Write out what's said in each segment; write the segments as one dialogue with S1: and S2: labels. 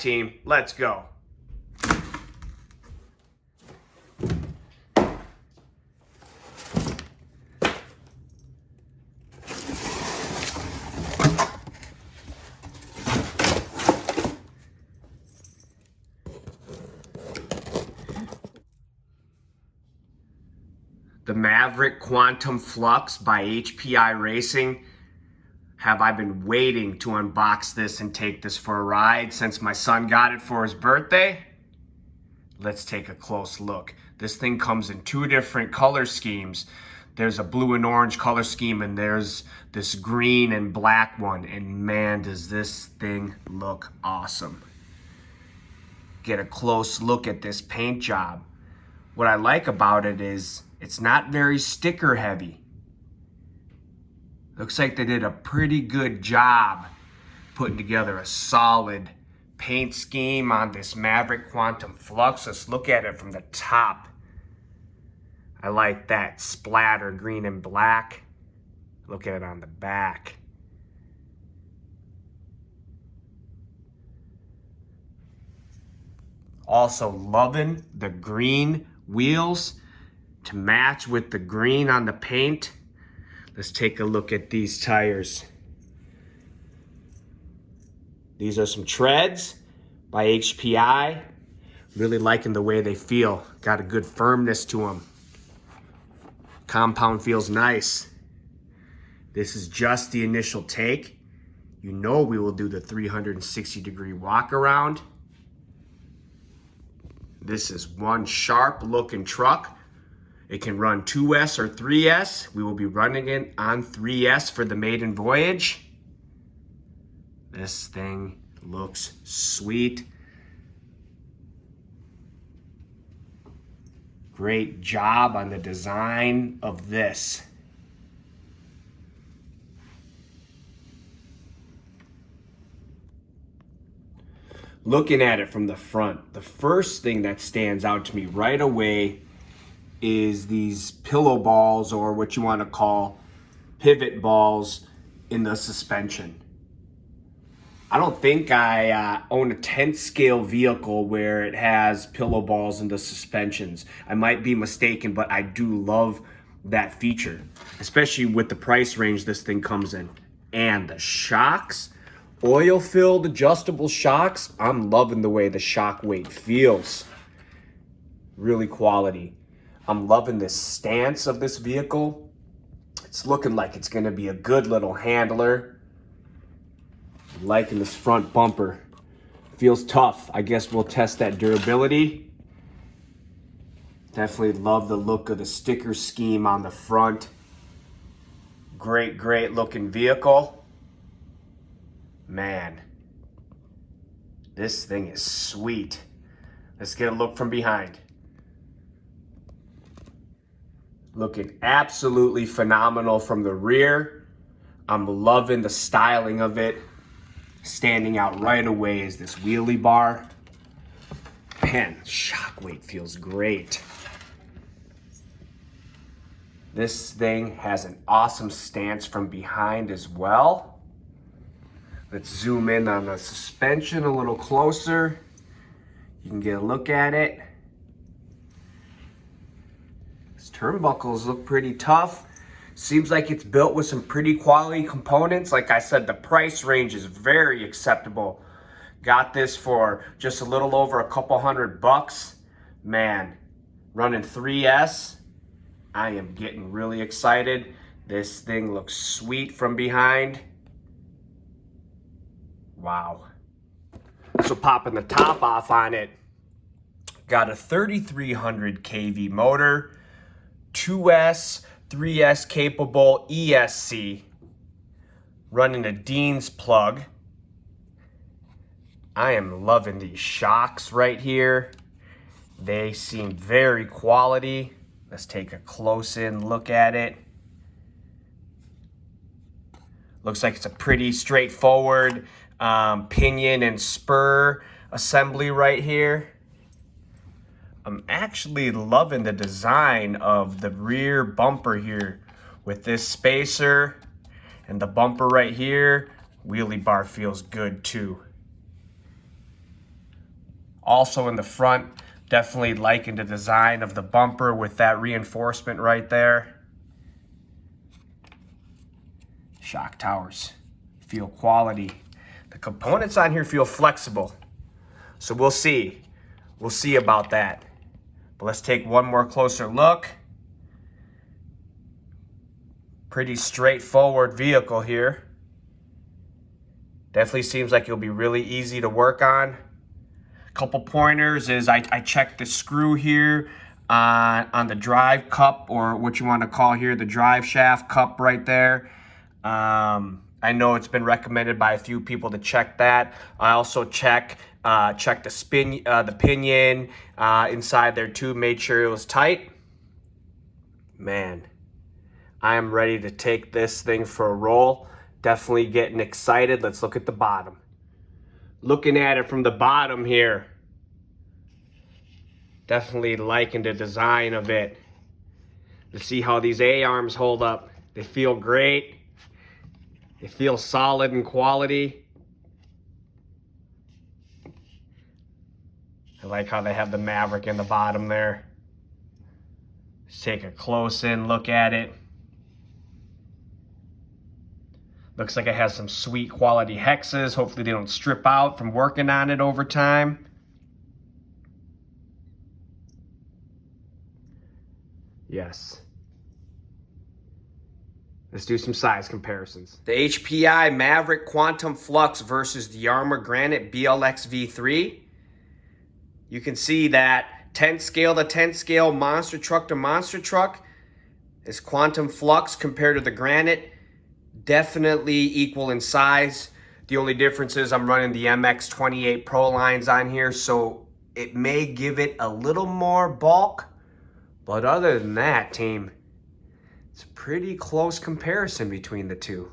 S1: team, let's go. The Maverick Quantum Flux by HPI Racing. Have I been waiting to unbox this and take this for a ride since my son got it for his birthday? Let's take a close look. This thing comes in two different color schemes. There's a blue and orange color scheme, and there's this green and black one. And man, does this thing look awesome. Get a close look at this paint job. What I like about it is it's not very sticker heavy. Looks like they did a pretty good job putting together a solid paint scheme on this Maverick Quantum Flux. Let's look at it from the top. I like that splatter green and black. Look at it on the back. Also loving the green wheels to match with the green on the paint. Let's take a look at these tires. These are some treads by HPI. Really liking the way they feel. Got a good firmness to them. Compound feels nice. This is just the initial take. You know we will do the 360-degree walk around. This is one sharp looking truck. It can run 2S or 3S. We will be running it on 3S for the maiden voyage. This thing looks sweet. Great job on the design of this. Looking at it from the front, the first thing that stands out to me right away is these pillow balls, or what you want to call pivot balls, in the suspension. I don't think I own a 10th scale vehicle where it has pillow balls in the suspensions. I might be mistaken, but I do love that feature, especially with the price range this thing comes in. And the shocks, oil-filled adjustable shocks. I'm loving the way the shock weight feels. Really quality. I'm loving this stance of this vehicle. It's looking like it's going to be a good little handler. I'm liking this front bumper. Feels tough. I guess we'll test that durability. Definitely love the look of the sticker scheme on the front. Great looking vehicle. Man, this thing is sweet. Let's get a look from behind. Looking absolutely phenomenal from the rear. I'm loving the styling of it. Standing out right away is this wheelie bar. Man, shock weight feels great. This thing has an awesome stance from behind as well. Let's zoom in on the suspension a little closer. You can get a look at it. These turnbuckles look pretty tough. Seems like it's built with some pretty quality components. Like I said, the price range is very acceptable. Got this for just a little over a couple $100. Man, running 3S. I am getting really excited. This thing looks sweet from behind. Wow. So popping the top off on it, got a 3300 kV motor, 2S, 3S capable ESC, running a Dean's plug. I am loving these shocks right here. They seem very quality. Let's take a close in look at it. Looks like it's a pretty straightforward pinion and spur assembly right here. I'm actually loving the design of the rear bumper here with this spacer and the bumper right here. Wheelie bar feels good too. Also in the front, definitely liking the design of the bumper with that reinforcement right there. Shock towers feel quality. The components on here feel flexible. So we'll see. We'll see about that. But let's take one more closer look. Pretty straightforward vehicle here. Definitely seems like it'll be really easy to work on. Couple pointers is I checked the screw here on the drive cup, or what you want to call here, the drive shaft cup right there. I know it's been recommended by a few people to check that. I also check the pinion inside there too, made sure it was tight. Man, I am ready to take this thing for a roll. Definitely getting excited. Let's look at the bottom. Looking at it from the bottom here, definitely liking the design of it. Let's see how these A-arms hold up. They feel great. They feel solid in quality. I like how they have the Maverick in the bottom there. Let's take a close in look at it. Looks like it has some sweet quality hexes. Hopefully they don't strip out from working on it over time. Yes. Let's do some size comparisons. The HPI Maverick Quantum Flux versus the Armor Granite BLX V3. You can see that 10 scale to 10 scale, monster truck to monster truck. This Quantum Flux compared to the Granite, definitely equal in size. The only difference is I'm running the MX28 Pro lines on here, so it may give it a little more bulk. But other than that, team, it's a pretty close comparison between the two.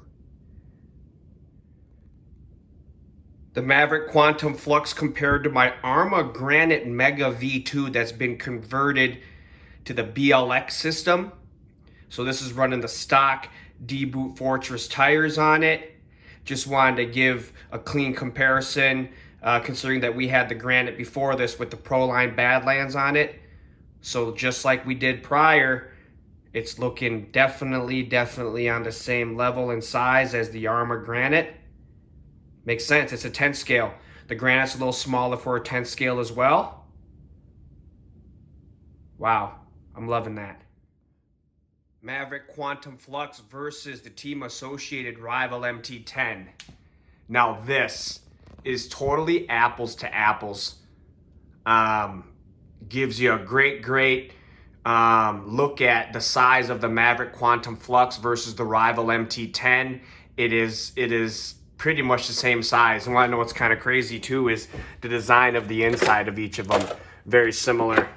S1: The Maverick Quantum Flux compared to my Arma Granite Mega V2 that's been converted to the BLX system. So this is running the stock D-Boot Fortress tires on it. Just wanted to give a clean comparison, considering that we had the Granite before this with the Proline Badlands on it. So just like we did prior, it's looking definitely on the same level and size as the Arma Granite. Makes sense, it's a 10 scale. The Granite's a little smaller for a 10 scale as well. Wow, I'm loving that. Maverick Quantum Flux versus the team associated rival MT10. Now this is totally apples to apples. Gives you a great look at the size of the Maverick Quantum Flux versus the rival MT10. It is pretty much the same size. And what I know what's kind of crazy too is the design of the inside of each of them. Very similar.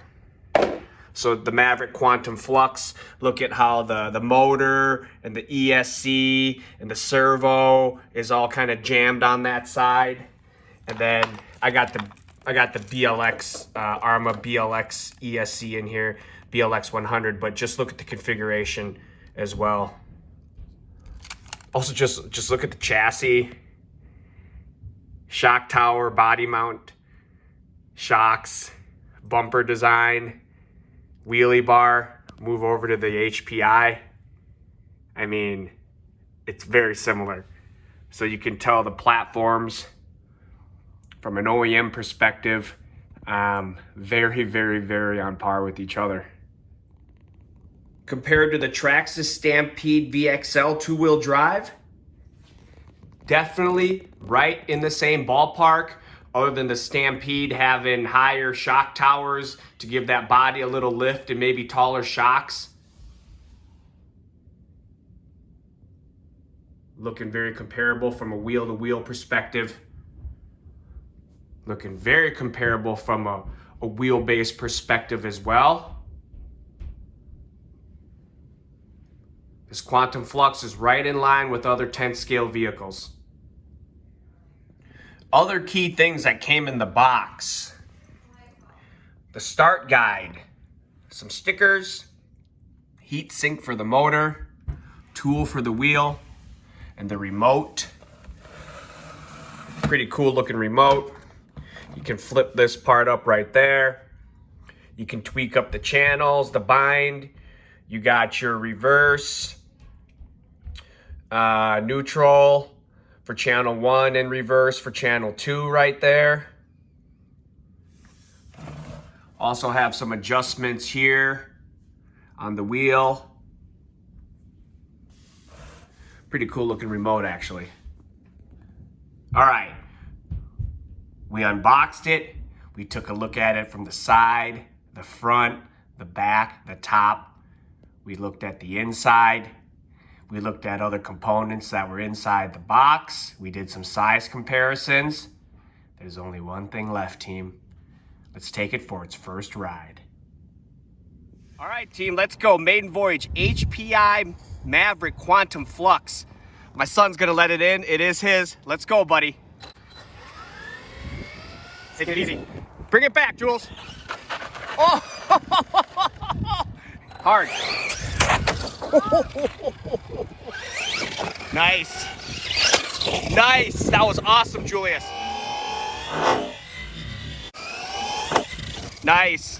S1: So the Maverick Quantum Flux, look at how the motor and the ESC and the servo is all kind of jammed on that side. And then I got the BLX, Arma BLX ESC in here, BLX 100, but just look at the configuration as well. Also, just look at the chassis, shock tower, body mount, shocks, bumper design, wheelie bar, move over to the HPI. I mean, it's very similar. So you can tell the platforms from an OEM perspective, very on par with each other. Compared to the Traxxas Stampede VXL two-wheel drive, definitely right in the same ballpark, other than the Stampede having higher shock towers to give that body a little lift and maybe taller shocks. Looking very comparable from a wheel-to-wheel perspective. Looking very comparable from a wheelbase perspective as well. This Quantum Flux is right in line with other 10 scale vehicles. Other key things that came in the box. The start guide, some stickers, heat sink for the motor, tool for the wheel, and the remote. Pretty cool looking remote. You can flip this part up right there. You can tweak up the channels, the bind. You got your reverse, neutral for channel 1 and reverse for channel 2 right there. Also have some adjustments here on the wheel. Pretty cool looking remote actually. All right, we unboxed it. We took a look at it from the side, the front, the back, the top. We looked at the inside. We looked at other components that were inside the box. We did some size comparisons. There's only one thing left, team. Let's take it for its first ride. All right, team, let's go. Maiden voyage, HPI Maverick Quantum Flux. My son's gonna let it in. It is his. Let's go, buddy. Take it easy. Bring it back, Jules. Oh, hard. Nice. Nice. That was awesome, Julius. Nice.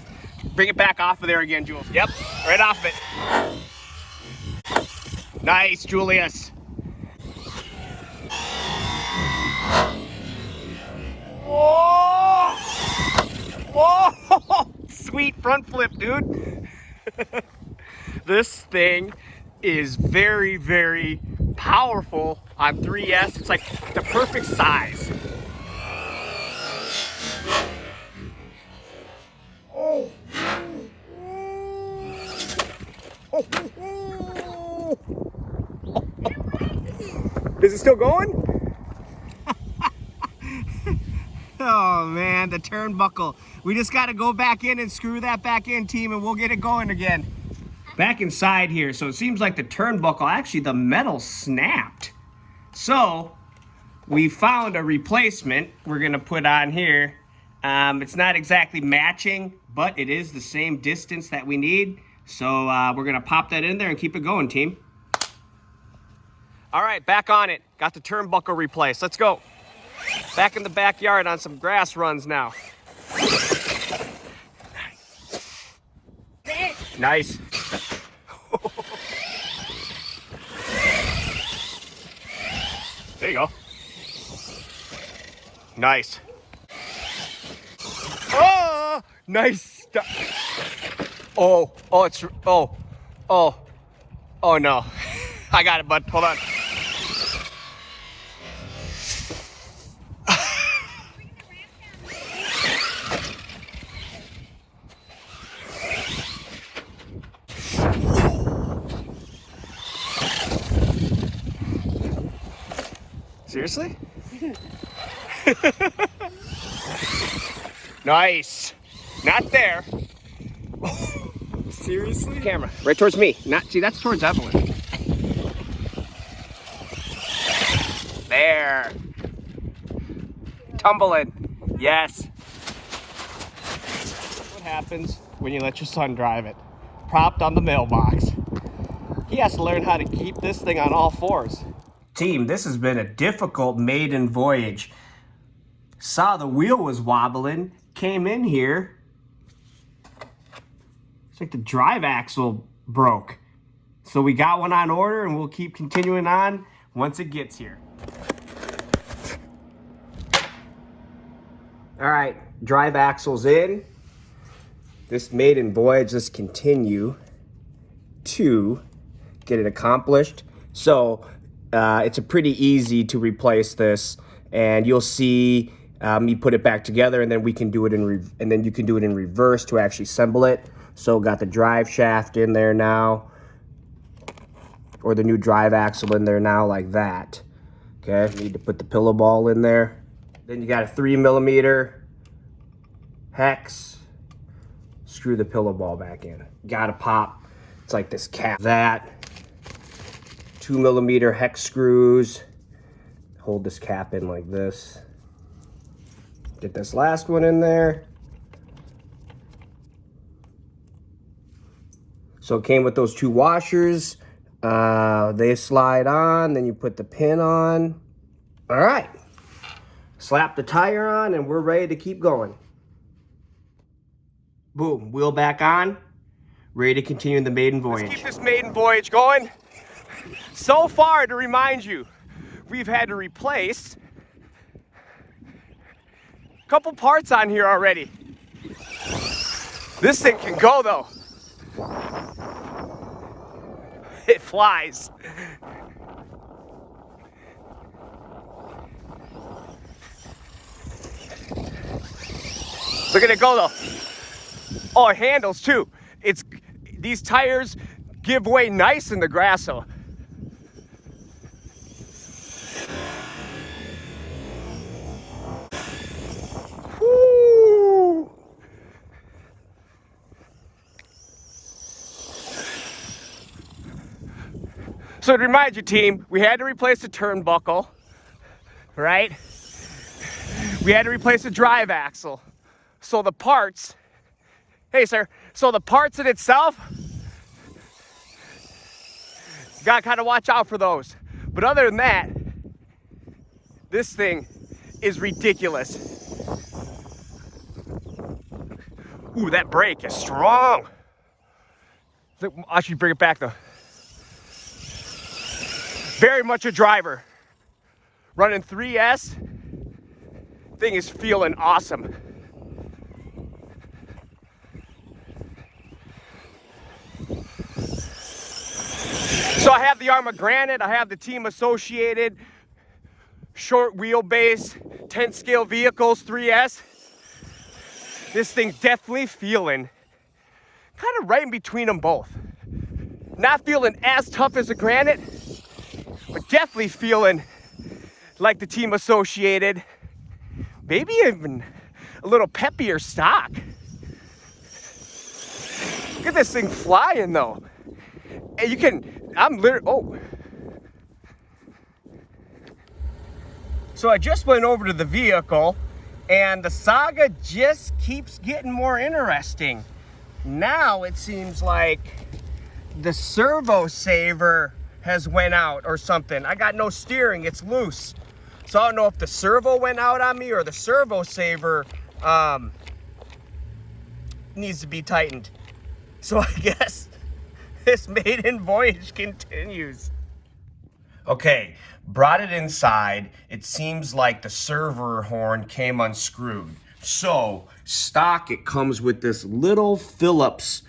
S1: Bring it back off of there again, Jules. Yep, right off of it. Nice, Julius. Whoa! Whoa! Sweet front flip, dude. This thing is very, very powerful on 3S. It's like the perfect size. Oh. Is it still going? Oh man, the turnbuckle. We just got to go back in and screw that back in, team, and we'll get it going again. Back inside here, so it seems like the turnbuckle, actually the metal snapped. So we found a replacement we're gonna put on here. It's not exactly matching, but it is the same distance that we need. So we're gonna pop that in there and keep it going, team. All right, back on it. Got the turnbuckle replaced. Let's go. Back in the backyard on some grass runs now. Nice. There you go. Nice. Oh, nice. Oh, it's, oh no. I got it, bud. Hold on. Seriously? Nice. Not there. Seriously? Camera. Right towards me. Not, see, that's towards Evelyn. There. Tumbling. Yes. What happens when you let your son drive it? Propped on the mailbox. He has to learn how to keep this thing on all fours. Team, this has been a difficult maiden voyage. Saw the wheel was wobbling, came in here. It's like the drive axle broke. So we got one on order and we'll keep continuing on once it gets here. All right, drive axle's in. This maiden voyage, let's continue to get it accomplished. So it's a pretty easy to replace this, and you'll see me put it back together, and then we can do it and then you can do it in reverse to actually assemble it. So got the drive shaft in there now, or the new drive axle in there now, like that. Okay, need to put the pillow ball in there. Then you got a 3mm hex. Screw the pillow ball back in. Gotta pop. It's like this cap. That 2mm hex screws. Hold this cap in like this. Get this last one in there. So it came with those two washers. They slide on, then you put the pin on. All right. slap the tire on, and we're ready to keep going. Boom, wheel back on, ready to continue the maiden voyage. Let's keep this maiden voyage going. So far, to remind you, we've had to replace a couple parts on here already. This thing can go though. It flies. Look at it go though. Oh, it handles too. These tires give way nice in the grass though. Woo! So to remind you, team, we had to replace the turnbuckle, right? We had to replace the drive axle. So the parts, hey sir, so the parts in itself, you gotta kind of watch out for those. But other than that, this thing is ridiculous. Ooh, that brake is strong. I should bring it back though. Very much a driver. Running 3S, thing is feeling awesome. So I have the Arma Granite, I have the Team Associated short wheelbase 10 scale vehicles 3S. This thing's definitely feeling kind of right in between them both. Not feeling as tough as a Granite, but definitely feeling like the Team Associated. Maybe even a little peppier stock. Look at this thing flying though. And you can, oh. So I just went over to the vehicle and the saga just keeps getting more interesting. Now it seems like the servo saver has went out or something. I got no steering, it's loose. So I don't know if the servo went out on me or the servo saver needs to be tightened. So I guess this maiden voyage continues. Okay, brought it inside. It seems like the servo horn came unscrewed. So, stock, it comes with this little Phillips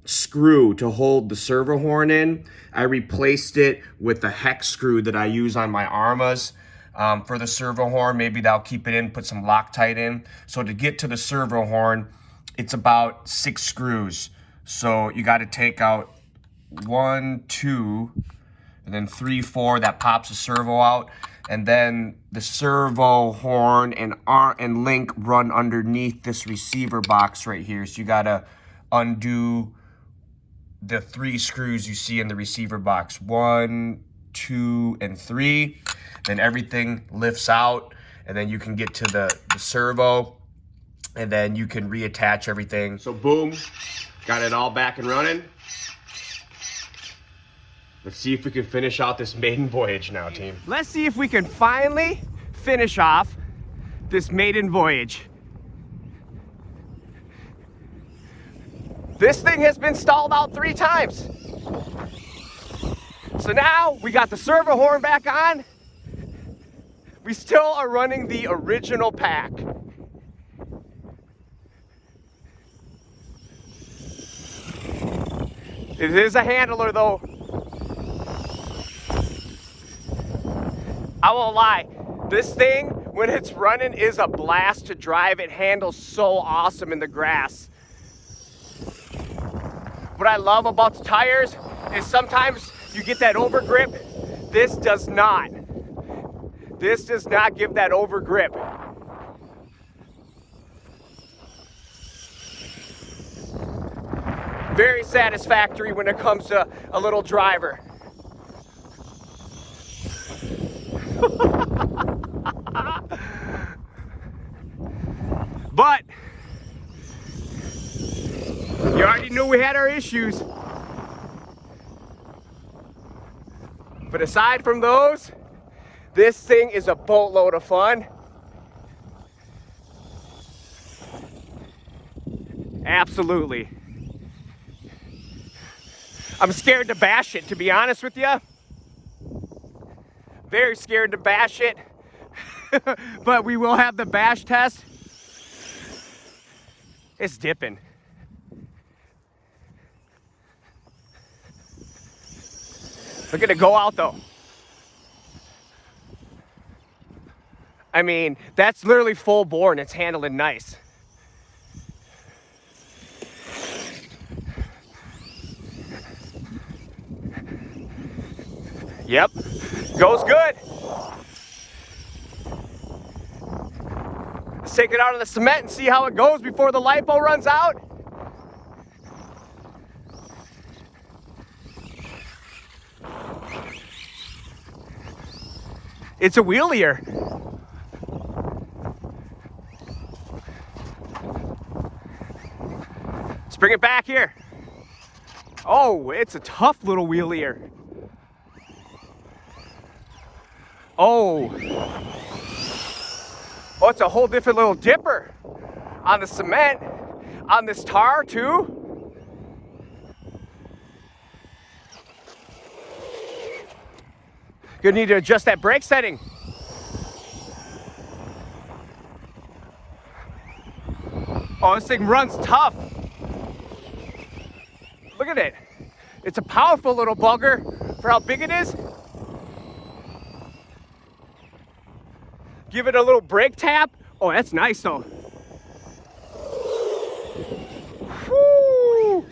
S1: screw to hold the servo horn in. I replaced it with the hex screw that I use on my Armas for the servo horn. Maybe that'll keep it in, put some Loctite in. So to get to the servo horn, it's about 6 screws. So you got to take out 1, 2, and then 3, 4. That pops the servo out, and then the servo horn and link run underneath this receiver box right here. So you got to undo the 3 screws you see in the receiver box. 1, 2, and 3. Then everything lifts out, and then you can get to the servo, and then you can reattach everything. So boom, got it all back and running. Let's see if we can finish out this maiden voyage now, team. Let's see if we can finally finish off this maiden voyage. This thing has been stalled out 3 times. So now we got the servo horn back on. We still are running the original pack. It is a handler though. I won't lie, this thing, when it's running, is a blast to drive. It handles so awesome in the grass. What I love about the tires is sometimes you get that over grip. This does not. This does not give that over grip. Very satisfactory when it comes to a little driver. But you already knew we had our issues. But aside from those, this thing is a boatload of fun. Absolutely. I'm scared to bash it, to be honest with you. Very scared to bash it. But we will have the bash test. It's dipping. Look at it go out though. I mean, that's literally full bore and it's handling nice. Yep, goes good. Let's take it out of the cement and see how it goes before the lipo runs out. It's a wheelier. Let's bring it back here. Oh, it's a tough little wheelier. Oh, it's a whole different little dipper on the cement, on this tar too. Gonna need to adjust that brake setting. Oh, this thing runs tough. Look at it. It's a powerful little bugger for how big it is. Give it a little brake tap. Oh, that's nice though. Woo.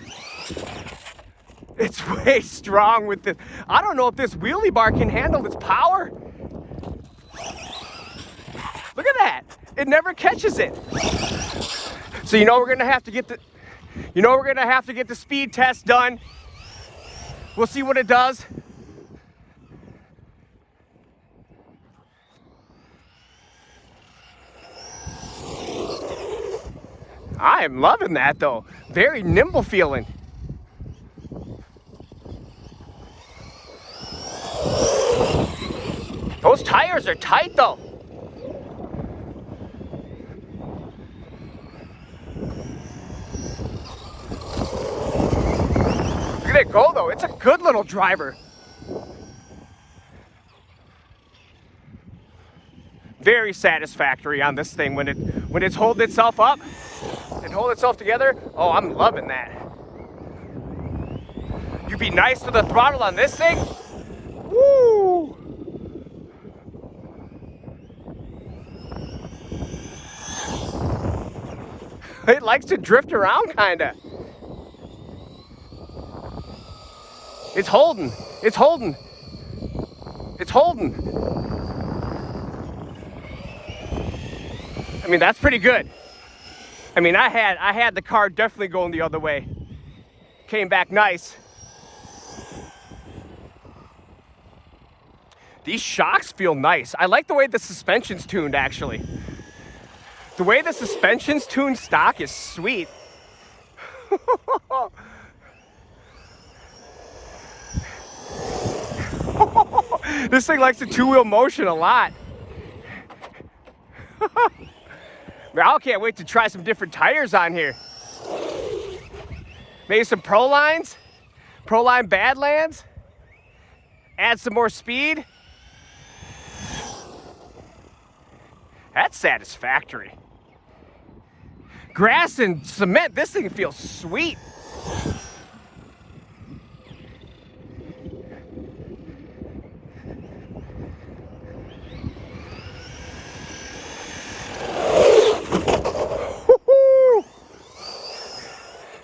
S1: It's way strong with this. I don't know if this wheelie bar can handle its power. Look at that. It never catches it. So we're gonna have to get the speed test done. We'll see what it does. I am loving that though. Very nimble feeling. Those tires are tight though. Look at it go though. It's a good little driver. Very satisfactory on this thing when it's holding itself up and hold itself together. Oh, I'm loving that. You be nice to the throttle on this thing. Woo! It likes to drift around kinda. It's holding. It's holding. It's holding. I mean, that's pretty good. I mean, I had the car definitely going the other way. Came back nice. These shocks feel nice. I like the way the suspension's tuned, actually. The way the suspension's tuned stock is sweet. This thing likes the two-wheel motion a lot. I can't wait to try some different tires on here. Maybe some Prolines, Proline Badlands. Add some more speed. That's satisfactory. Grass and cement, this thing feels sweet.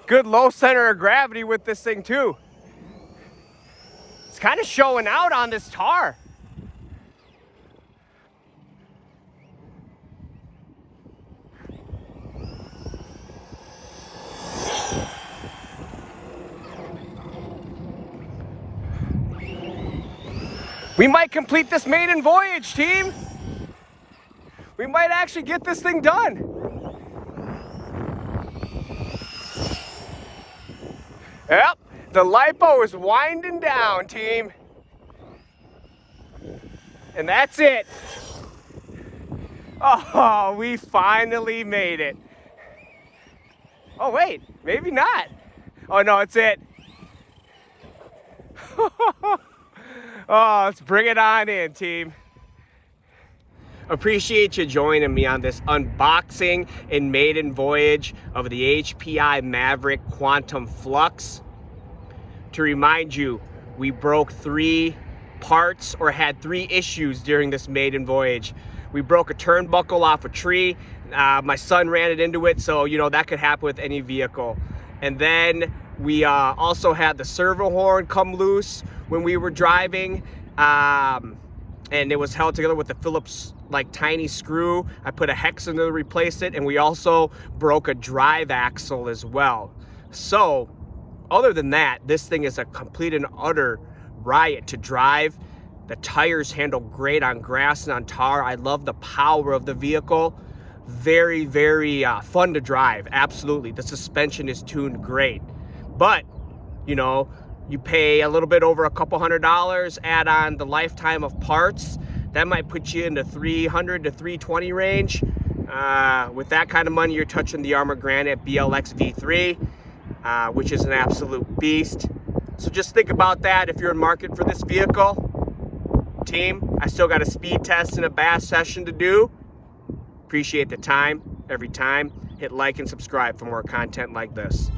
S1: Good low center of gravity with this thing too. It's kind of showing out on this tar. We might complete this maiden voyage, team. We might actually get this thing done. Yep, the lipo is winding down, team. And that's it. Oh, we finally made it. Oh wait, maybe not. Oh no, it's it. Oh, let's bring it on in, team. Appreciate you joining me on this unboxing and maiden voyage of the HPI Maverick Quantum Flux. To remind you, we broke 3 parts or had 3 issues during this maiden voyage. We broke a turnbuckle off a tree. My son ran it into it, so you know that could happen with any vehicle. And then we also had the servo horn come loose when we were driving, and it was held together with the Phillips like tiny screw. I put a hex in to replace it, and we also broke a drive axle as well. So other than that, this thing is a complete and utter riot to drive. The tires handle great on grass and on tar. I love the power of the vehicle. Very, very fun to drive. Absolutely. The suspension is tuned great. But, you know, you pay a little bit over a couple $100, add on the lifetime of parts. That might put you in the $300 to $320 range. With that kind of money, you're touching the Armour Granite BLX V3, which is an absolute beast. So just think about that if you're in market for this vehicle. Team, I still got a speed test and a bass session to do. Appreciate the time every time. Hit like and subscribe for more content like this.